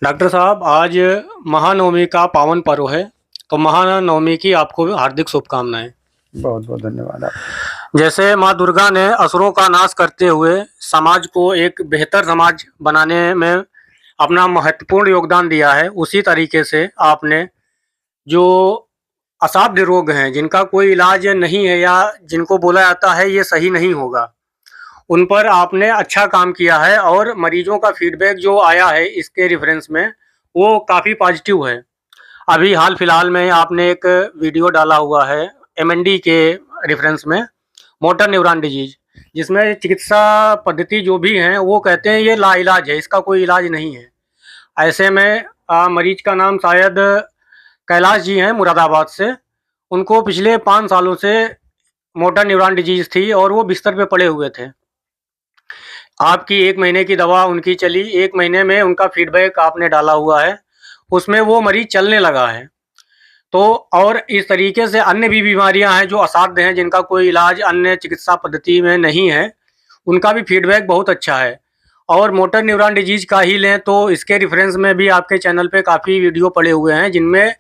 Doctor साहब, आज महानवमी का पावन पर्व है। तो महानवमी की आपको हार्दिक शुभकामनाएं। बहुत बहुत धन्यवाद आप। जैसे माँ दुर्गा ने असुरों का नाश करते हुए समाज को एक बेहतर समाज बनाने में अपना महत्वपूर्ण योगदान दिया है, उसी तरीके से आपने जो असाध्य रोग हैं जिनका कोई इलाज नहीं है या जिनको बोला जाता है ये सही नहीं होगा, उन पर आपने अच्छा काम किया है और मरीजों का फीडबैक जो आया है इसके रेफरेंस में वो काफ़ी पॉजिटिव है। अभी हाल फिलहाल में आपने एक वीडियो डाला हुआ है एमएनडी के रेफरेंस में, मोटर न्यूरॉन डिजीज, जिसमें चिकित्सा पद्धति जो भी हैं वो कहते हैं ये लाइलाज है, इसका कोई इलाज नहीं है। ऐसे में मरीज का नाम शायद कैलाश जी हैं मुरादाबाद से। उनको पिछले 5 सालों से मोटर न्यूरॉन डिजीज थी और वो बिस्तर पे पड़े हुए थे। आपकी 1 महीने की दवा उनकी चली, 1 महीने में उनका फीडबैक आपने डाला हुआ है, उसमें वो मरीज़ चलने लगा है। तो और इस तरीके से अन्य भी बीमारियाँ हैं जो असाध्य हैं, जिनका कोई इलाज अन्य चिकित्सा पद्धति में नहीं है, उनका भी फीडबैक बहुत अच्छा है। और मोटर न्यूरॉन डिजीज़ का ही लें तो इसके रेफरेंस में भी आपके चैनल पे काफ़ी वीडियो पड़े हुए हैं, जिनमें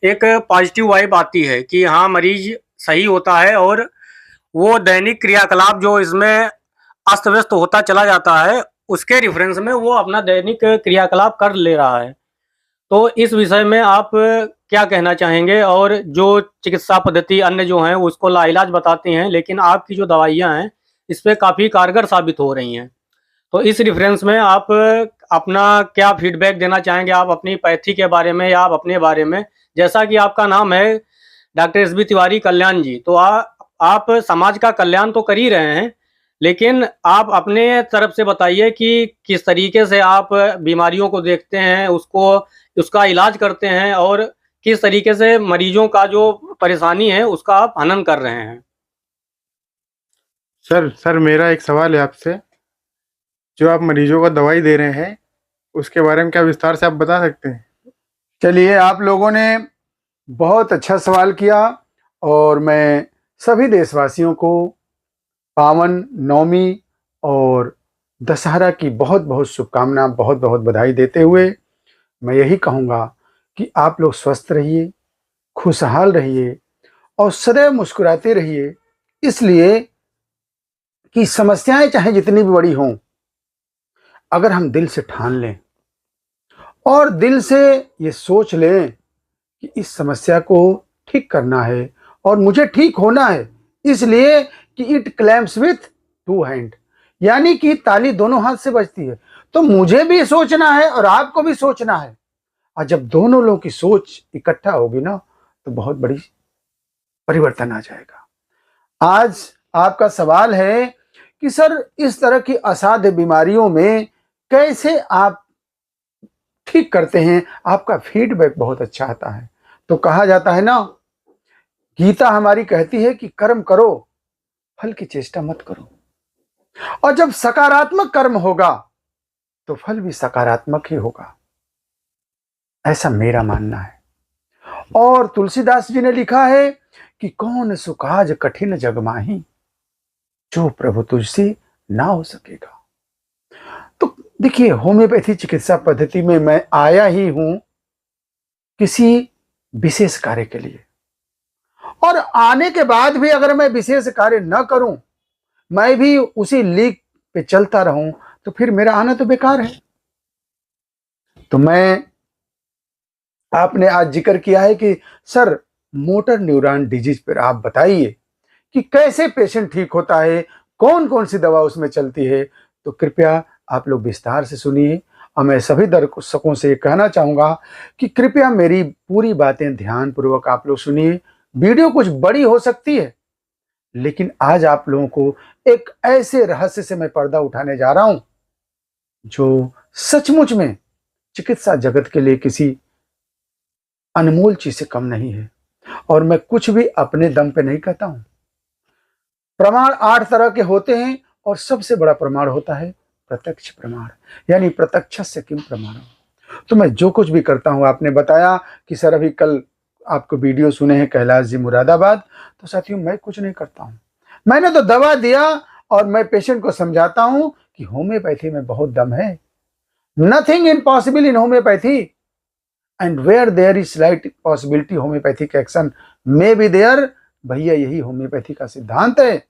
एक पॉजिटिव वाइब आती है कि हाँ, मरीज़ सही होता है और वो दैनिक क्रियाकलाप जो इसमें अस्त-व्यस्त होता चला जाता है, उसके रेफरेंस में वो अपना दैनिक क्रियाकलाप कर ले रहा है। तो इस विषय में आप क्या कहना चाहेंगे? और जो चिकित्सा पद्धति अन्य जो हैं उसको लाइलाज बताते हैं, लेकिन आपकी जो दवाइयाँ हैं, इस पे काफ़ी कारगर साबित हो रही हैं। तो इस रेफरेंस में आप अपना क्या फीडबैक देना चाहेंगे? आप अपनी पैथी के बारे में या आप अपने बारे में? जैसा कि आपका नाम है डॉक्टर एसबी तिवारी कल्याण जी, तो आप समाज का कल्याण तो कर ही रहे हैं, लेकिन आप अपने तरफ से बताइए कि किस तरीके से आप बीमारियों को देखते हैं, उसका इलाज करते हैं और किस तरीके से मरीजों का जो परेशानी है उसका आप हनन कर रहे हैं? सर मेरा एक सवाल है आपसे। जो आप मरीजों को दवाई दे रहे हैं उसके बारे में क्या विस्तार से आप बता सकते हैं? चलिए, आप लोगों ने बहुत अच्छा सवाल किया और मैं सभी देशवासियों को पावन नवमी और दशहरा की बहुत बहुत शुभकामना, बहुत बहुत बधाई देते हुए मैं यही कहूँगा कि आप लोग स्वस्थ रहिए, खुशहाल रहिए और सदैव मुस्कुराते रहिए। इसलिए कि समस्याएं चाहे जितनी भी बड़ी हों, अगर हम दिल से ठान लें और दिल से ये सोच लें कि इस समस्या को ठीक करना है और मुझे ठीक होना है, इसलिए कि it clams with to hand, यानी कि ताली दोनों हाथ से बजती है। तो मुझे भी सोचना है और आपको भी सोचना है, और जब दोनों लोगों की सोच इकट्ठा होगी ना, तो बहुत बड़ी परिवर्तन आ जाएगा। आज आपका सवाल है कि सर, इस तरह की असाध्य बीमारियों में कैसे आप ठीक करते हैं? आपका फीडबैक बहुत अच्छा आता है। तो कहा जाता है ना, गीता हमारी कहती है कि कर्म करो, फल की चेष्टा मत करो। और जब सकारात्मक कर्म होगा तो फल भी सकारात्मक ही होगा, ऐसा मेरा मानना है। और तुलसीदास जी ने लिखा है कि कौन सुकाज कठिन जग माही, जो प्रभु तुझसे ना हो सकेगा। तो देखिए, होम्योपैथी चिकित्सा पद्धति में मैं आया ही हूं किसी विशेष कार्य के लिए, और आने के बाद भी अगर मैं विशेष कार्य न करूं, मैं भी उसी लीक पे चलता रहूं, तो फिर मेरा आना तो बेकार है। तो मैं, आपने आज जिक्र किया है कि सर मोटर न्यूरॉन डिजीज पर आप बताइए कि कैसे पेशेंट ठीक होता है, कौन कौन सी दवा उसमें चलती है। तो कृपया आप लोग विस्तार से सुनिए, और मैं सभी दर्शकों से कहना चाहूँगा कि कृपया मेरी पूरी बातें ध्यानपूर्वक आप लोग सुनिए। वीडियो कुछ बड़ी हो सकती है, लेकिन आज आप लोगों को एक ऐसे रहस्य से मैं पर्दा उठाने जा रहा हूं जो सचमुच में चिकित्सा जगत के लिए किसी अनमोल चीज से कम नहीं है। और मैं कुछ भी अपने दम पे नहीं कहता हूं। प्रमाण 8 तरह के होते हैं, और सबसे बड़ा प्रमाण होता है प्रत्यक्ष प्रमाण, यानी प्रत्यक्ष से किम प्रमाण। तो मैं जो कुछ भी करता हूं, आपने बताया कि सर अभी कल आपको वीडियो सुने हैं कैलाश जी मुरादाबाद, तो साथियों मैं कुछ नहीं करता हूं, मैंने तो दवा दिया और मैं पेशेंट को समझाता हूं कि होम्योपैथी में बहुत दम है। Nothing impossible in homoeopathy, and where there is slight possibility homoeopathic action may be there. भैया यही होम्योपैथी का सिद्धांत है।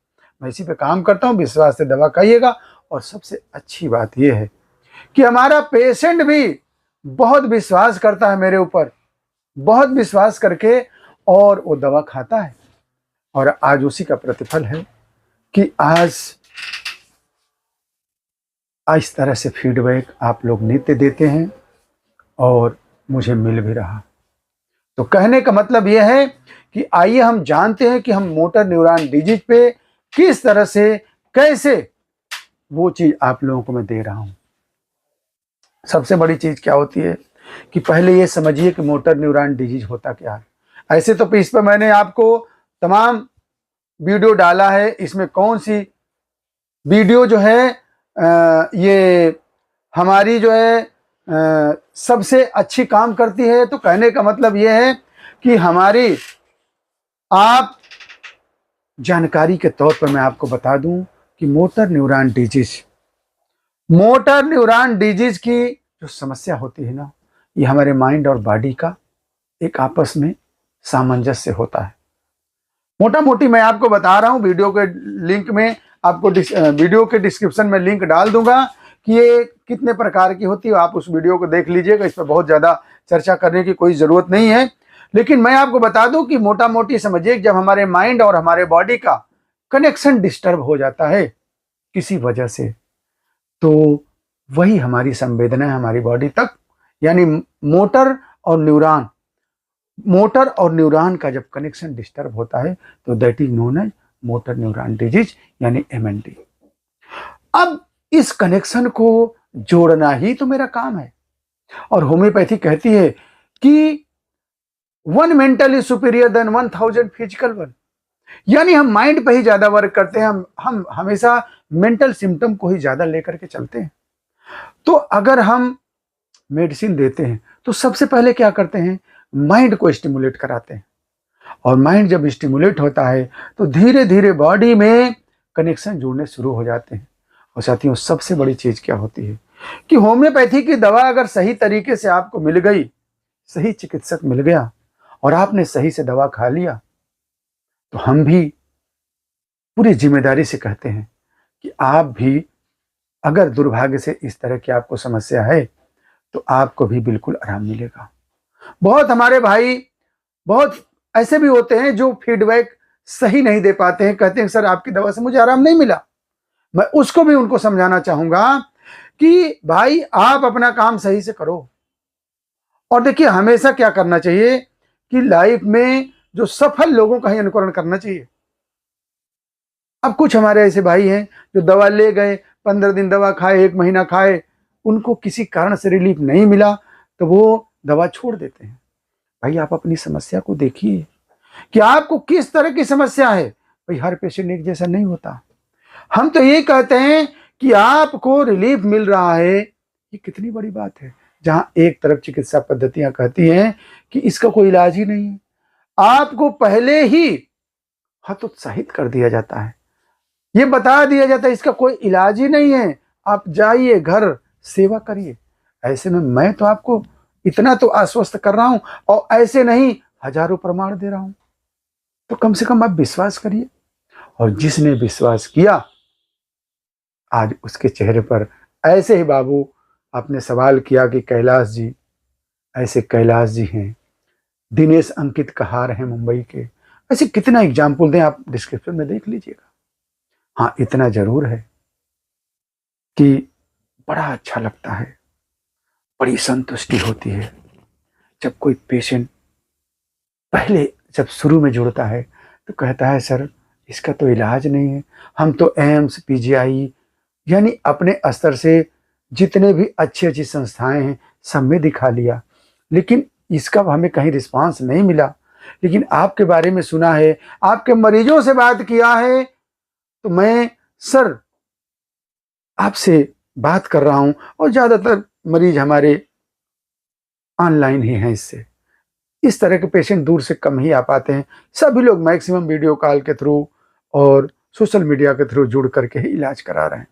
मैं इसी पे काम करता हूँ। विश्वास से दवा खाइएगा। और सबसे अच्छी बात यह है कि हमारा पेशेंट भी बहुत विश्वास करता है मेरे ऊपर, बहुत विश्वास करके और वो दवा खाता है। और आज उसी का प्रतिफल है कि आज इस तरह से फीडबैक आप लोग नित्य देते हैं और मुझे मिल भी रहा। तो कहने का मतलब यह है कि आइए हम जानते हैं कि हम मोटर न्यूरॉन डिजीज पे किस तरह से, कैसे वो चीज आप लोगों को मैं दे रहा हूं। सबसे बड़ी चीज क्या होती है कि पहले ये समझिए कि मोटर न्यूरॉन डिजीज होता क्या है। ऐसे तो इस पर मैंने आपको तमाम वीडियो डाला है। इसमें कौन सी वीडियो जो है ये हमारी जो है सबसे अच्छी काम करती है। तो कहने का मतलब ये है कि हमारी आप जानकारी के तौर पर मैं आपको बता दूं कि मोटर न्यूरॉन डिजीज की जो समस्या होती है ना, ये हमारे माइंड और बॉडी का एक आपस में सामंजस्य होता है। मोटा मोटी मैं आपको बता रहा हूं। वीडियो के लिंक में आपको वीडियो के डिस्क्रिप्शन में लिंक डाल दूंगा कि ये कितने प्रकार की होती है। आप उस वीडियो को देख लीजिएगा। इस पर बहुत ज़्यादा चर्चा करने की कोई ज़रूरत नहीं है। लेकिन मैं आपको बता दूं कि मोटा मोटी समझिए, जब हमारे माइंड और हमारे बॉडी का कनेक्शन डिस्टर्ब हो जाता है किसी वजह से, तो वही हमारी संवेदना है हमारी बॉडी तक, यानी मोटर और न्यूरॉन का जब कनेक्शन डिस्टर्ब होता है तो that is known as motor neuron disease, यानी MND। अब इस कनेक्शन को जोड़ना ही तो मेरा काम है। और होम्योपैथी कहती है कि 1 mental is superior than 1000 physical one, यानी हम माइंड पे ही ज्यादा वर्क करते हैं। हम हमेशा मेंटल सिम्टम को ही ज्यादा लेकर के चलते हैं। तो अगर हम मेडिसिन देते हैं तो सबसे पहले क्या करते हैं, माइंड को स्टिमुलेट कराते हैं। और माइंड जब स्टिमुलेट होता है तो धीरे धीरे बॉडी में कनेक्शन जुड़ने शुरू हो जाते हैं। और साथियों, सबसे बड़ी चीज क्या होती है कि होम्योपैथी की दवा अगर सही तरीके से आपको मिल गई, सही चिकित्सक मिल गया और आपने सही से दवा खा लिया, तो हम भी पूरी जिम्मेदारी से कहते हैं कि आप भी अगर दुर्भाग्य से इस तरह की आपको समस्या है तो आपको भी बिल्कुल आराम मिलेगा। बहुत हमारे भाई बहुत ऐसे भी होते हैं जो फीडबैक सही नहीं दे पाते हैं, कहते हैं सर आपकी दवा से मुझे आराम नहीं मिला। मैं उसको भी उनको समझाना चाहूंगा कि भाई आप अपना काम सही से करो। और देखिए, हमेशा क्या करना चाहिए कि लाइफ में जो सफल लोगों का ही अनुकरण करना चाहिए। अब कुछ हमारे ऐसे भाई हैं जो दवा ले गए, 15 दिन दवा खाए, 1 महीना खाए, उनको किसी कारण से रिलीफ नहीं मिला तो वो दवा छोड़ देते हैं। भाई आप अपनी समस्या को देखिए कि आपको किस तरह की समस्या है। भाई हर पेशेंट एक जैसा नहीं होता। हम तो ये कहते हैं कि आपको रिलीफ मिल रहा है, ये कितनी बड़ी बात है। जहां एक तरफ चिकित्सा पद्धतियां कहती हैं कि इसका कोई इलाज ही नहीं है, आपको पहले ही हतोत्साहित कर दिया जाता है, ये बता दिया जाता है इसका कोई इलाज ही नहीं है, आप जाइए घर सेवा करिए। ऐसे में मैं तो आपको इतना तो आश्वस्त कर रहा हूं और ऐसे नहीं हजारों प्रमाण दे रहा हूं। तो कम से कम आप विश्वास करिए। और जिसने विश्वास किया, आज उसके चेहरे पर ऐसे ही, बाबू आपने सवाल किया कि कैलाश जी, ऐसे कैलाश जी हैं, दिनेश अंकित कहार हैं मुंबई के, ऐसे कितना एग्जाम्पल दें, आप डिस्क्रिप्शन में देख लीजिएगा। हाँ, इतना जरूर है कि बड़ा अच्छा लगता है, बड़ी संतुष्टि होती है जब कोई पेशेंट पहले जब शुरू में जुड़ता है तो कहता है सर इसका तो इलाज नहीं है। हम तो एम्स, PGI यानी अपने स्तर से जितने भी अच्छी अच्छी संस्थाएं हैं सब में दिखा लिया, लेकिन इसका हमें कहीं रिस्पांस नहीं मिला। लेकिन आपके बारे में सुना है, आपके मरीजों से बात किया है, तो मैं सर आपसे बात कर रहा हूं। और ज़्यादातर मरीज हमारे ऑनलाइन ही हैं। इससे इस तरह के पेशेंट दूर से कम ही आ पाते हैं। सभी लोग मैक्सिमम वीडियो कॉल के थ्रू और सोशल मीडिया के थ्रू जुड़ करके ही इलाज करा रहे हैं।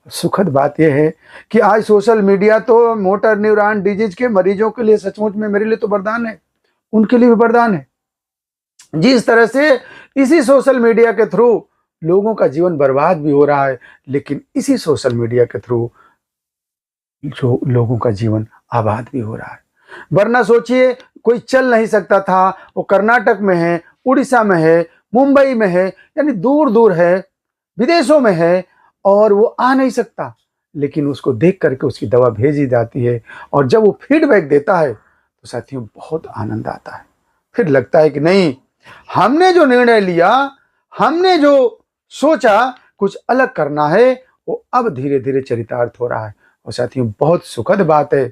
सुखद बात यह है कि आज सोशल मीडिया तो मोटर न्यूरॉन डिजीज के मरीजों के लिए सचमुच में मेरे लिए तो वरदान है, उनके लिए भी वरदान है। जिस तरह से इसी सोशल मीडिया के थ्रू लोगों का जीवन बर्बाद भी हो रहा है, लेकिन इसी सोशल मीडिया के थ्रू जो लोगों का जीवन आबाद भी हो रहा है। वरना सोचिए, कोई चल नहीं सकता था, वो कर्नाटक में है, उड़ीसा में है, मुंबई में है, यानी दूर दूर है, विदेशों में है, और वो आ नहीं सकता, लेकिन उसको देख करके उसकी दवा भेजी जाती है, और जब वो फीडबैक देता है तो साथियों बहुत आनंद आता है। फिर लगता है कि नहीं, हमने जो निर्णय लिया, हमने जो सोचा कुछ अलग करना है, वो अब धीरे धीरे चरितार्थ हो रहा है। और साथियों बहुत सुखद बात है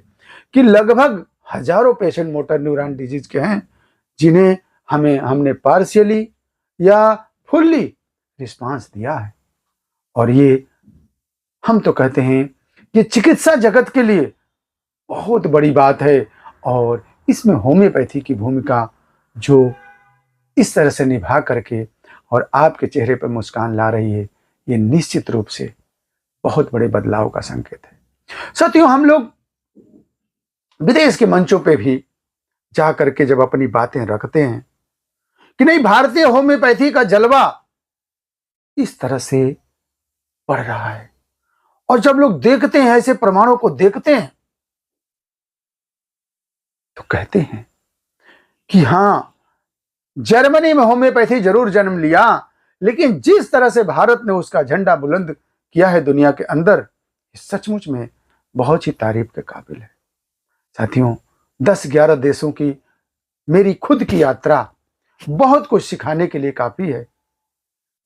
कि लगभग हजारों पेशेंट मोटर न्यूरॉन डिजीज के हैं जिन्हें हमने पार्शियली या फुल्ली रिस्पांस दिया है। और ये हम तो कहते हैं कि चिकित्सा जगत के लिए बहुत बड़ी बात है, और इसमें होम्योपैथी की भूमिका जो इस तरह से निभा करके और आपके चेहरे पर मुस्कान ला रही है, ये निश्चित रूप से बहुत बड़े बदलाव का संकेत है। साथियों, हम लोग विदेश के मंचों पे भी जा करके जब अपनी बातें रखते हैं कि नहीं, भारतीय होम्योपैथी का जलवा इस तरह से बढ़ रहा है, और जब लोग देखते हैं, ऐसे प्रमाणों को देखते हैं, तो कहते हैं कि हां, जर्मनी में होम्योपैथी जरूर जन्म लिया, लेकिन जिस तरह से भारत ने उसका झंडा बुलंद किया है दुनिया के अंदर, सचमुच में बहुत ही तारीफ के काबिल है। साथियों, 10-11 देशों की मेरी खुद की यात्रा बहुत कुछ सिखाने के लिए काफी है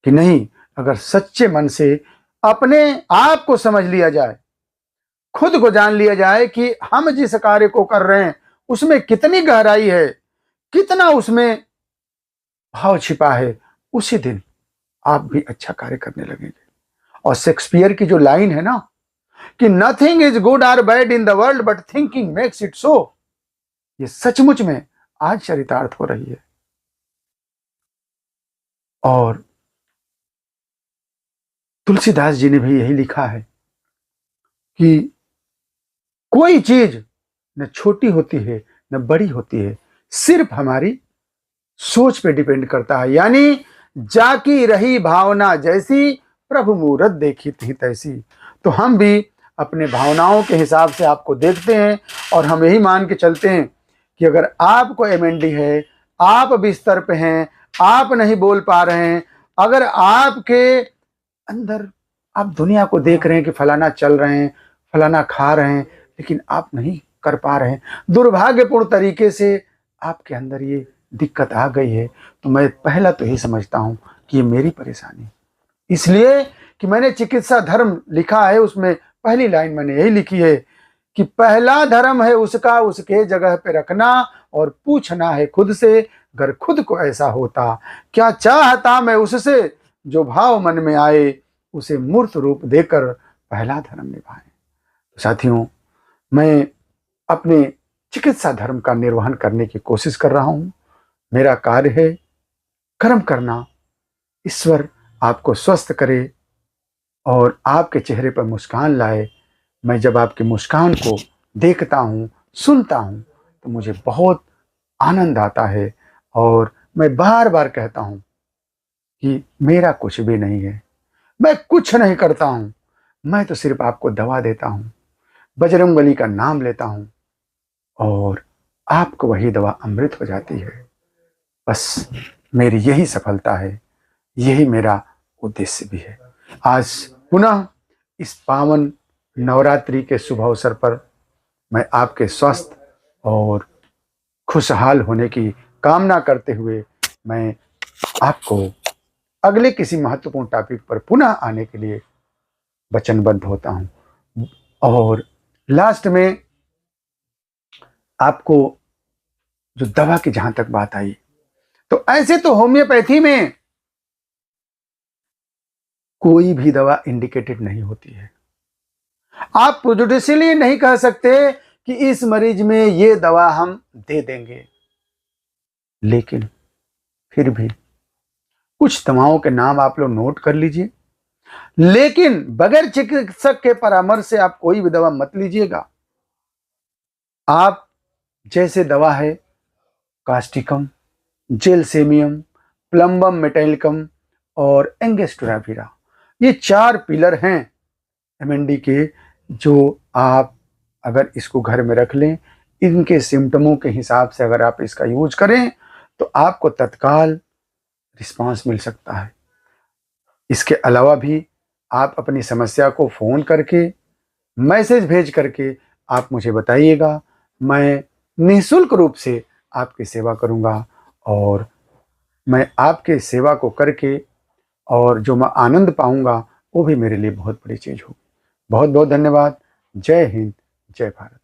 कि नहीं, अगर सच्चे मन से अपने आप को समझ लिया जाए, खुद को जान लिया जाए कि हम जिस कार्य को कर रहे हैं उसमें कितनी गहराई है, कितना उसमें भाव छिपा है, उसी दिन आप भी अच्छा कार्य करने लगेंगे। और शेक्सपियर की जो लाइन है ना कि नथिंग इज गुड और bad in the world but thinking makes it so, ये सचमुच में आज चरितार्थ हो रही है। और तुलसीदास जी ने भी यही लिखा है कि कोई चीज न छोटी होती है न बड़ी होती है, सिर्फ हमारी सोच पे डिपेंड करता है। यानी जाकी रही भावना जैसी, प्रभु मूरत देखी थी तैसी। तो हम भी अपने भावनाओं के हिसाब से आपको देखते हैं, और हम यही मान के चलते हैं कि अगर आपको एमएनडी है, आप बिस्तर पे हैं, आप नहीं बोल पा रहे हैं, अगर आपके अंदर आप दुनिया को देख रहे हैं कि फलाना चल रहे हैं, फलाना खा रहे हैं, लेकिन आप नहीं कर पा रहे हैं, दुर्भाग्यपूर्ण तरीके से आपके अंदर ये दिक्कत आ गई है, तो मैं पहला तो यही समझता हूं कि ये मेरी परेशानी है। इसलिए कि मैंने चिकित्सा धर्म लिखा है, उसमें पहली लाइन मैंने यही लिखी है कि पहला धर्म है उसका उसके जगह पे रखना, और पूछना है खुद से, अगर खुद को ऐसा होता क्या चाहता मैं उससे, जो भाव मन में आए उसे मूर्त रूप देकर पहला धर्म निभाएं। साथियों, मैं अपने चिकित्सा धर्म का निर्वहन करने की कोशिश कर रहा हूं। मेरा कार्य है कर्म करना। ईश्वर आपको स्वस्थ करे और आपके चेहरे पर मुस्कान लाए। मैं जब आपकी मुस्कान को देखता हूं, सुनता हूं, तो मुझे बहुत आनंद आता है, और मैं बार बार कहता हूं कि मेरा कुछ भी नहीं है, मैं कुछ नहीं करता हूं, मैं तो सिर्फ आपको दवा देता हूं, बजरंगबली का नाम लेता हूं, और आपको वही दवा अमृत हो जाती है। बस मेरी यही सफलता है, यही मेरा उद्देश्य भी है। आज पुनः इस पावन नवरात्रि के शुभ अवसर पर मैं आपके स्वस्थ और खुशहाल होने की कामना करते हुए मैं आपको अगले किसी महत्वपूर्ण टॉपिक पर पुनः आने के लिए वचनबद्ध होता हूं। और लास्ट में आपको जो दवा की जहां तक बात आई, तो ऐसे तो होम्योपैथी में कोई भी दवा इंडिकेटेड नहीं होती है। आप प्रेजुडिशियली नहीं कह सकते कि इस मरीज में ये दवा हम दे देंगे, लेकिन फिर भी कुछ दवाओं के नाम आप लोग नोट कर लीजिए। लेकिन बगैर चिकित्सक के परामर्श से आप कोई भी दवा मत लीजिएगा। आप जैसे दवा है कास्टिकम, जेलसेमियम, प्लम्बम मेटालिकम और एंगस्ट्राविरा, ये 4 पिलर हैं एमएनडी के, जो आप अगर इसको घर में रख लें, इनके सिम्टमों के हिसाब से अगर आप इसका यूज करें तो आपको तत्काल रिस्पांस मिल सकता है। इसके अलावा भी आप अपनी समस्या को फ़ोन करके, मैसेज भेज करके आप मुझे बताइएगा। मैं निःशुल्क रूप से आपकी सेवा करूंगा और मैं आपके सेवा को करके और जो मैं आनंद पाऊंगा वो भी मेरे लिए बहुत बड़ी चीज़ होगी। बहुत बहुत धन्यवाद। जय हिंद, जय भारत।